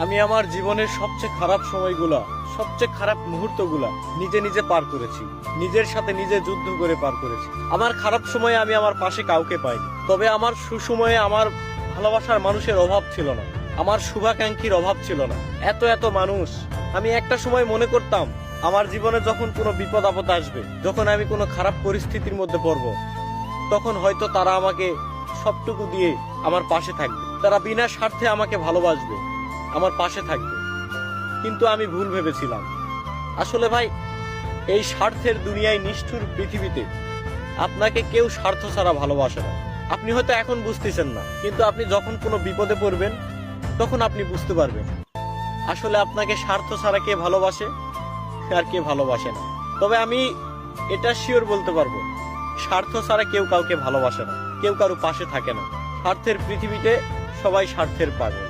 আমি আমার জীবনের সবচেয়ে খারাপ সময়গুলা, সবচেয়ে খারাপ মুহূর্তগুলা নিজে নিজে পার করেছি, নিজের সাথে নিজে যুদ্ধ করে পার করেছি। আমার খারাপ সময়ে আমি আমার পাশে কাউকে পাইনি, তবে আমার সুসময়ে আমার ভালোবাসার মানুষের অভাব ছিল না, আমার শুভাকাঙ্ক্ষীর অভাব ছিল না। এত এত মানুষ, আমি একটা সময় মনে করতাম আমার জীবনে যখন কোনো বিপদ আপদ আসবে, যখন আমি কোনো খারাপ পরিস্থিতির মধ্যে পড়ব, তখন হয়তো তারা আমাকে সবটুকু দিয়ে আমার পাশে থাকবে, তারা বিনা স্বার্থে আমাকে ভালোবাসবে, আমার পাশে থাকবে। কিন্তু আমি ভুল ভেবেছিলাম। আসলে ভাই, এই স্বার্থের দুনিয়ায়, নিষ্ঠুর পৃথিবীতে আপনাকে কেউ স্বার্থ ছাড়া ভালোবাসে না। আপনি হয়তো এখন বুঝতেছেন না, কিন্তু আপনি যখন কোনো বিপদে পড়বেন তখন আপনি বুঝতে পারবেন আসলে আপনাকে স্বার্থ ছাড়া কে ভালোবাসে আর কে ভালোবাসে না। তবে আমি এটা শিওর বলতে পারবো, স্বার্থ ছাড়া কেউ কাউকে ভালোবাসে না, কেউ কারো পাশে থাকে না। স্বার্থের পৃথিবীতে সবাই স্বার্থের পাগল।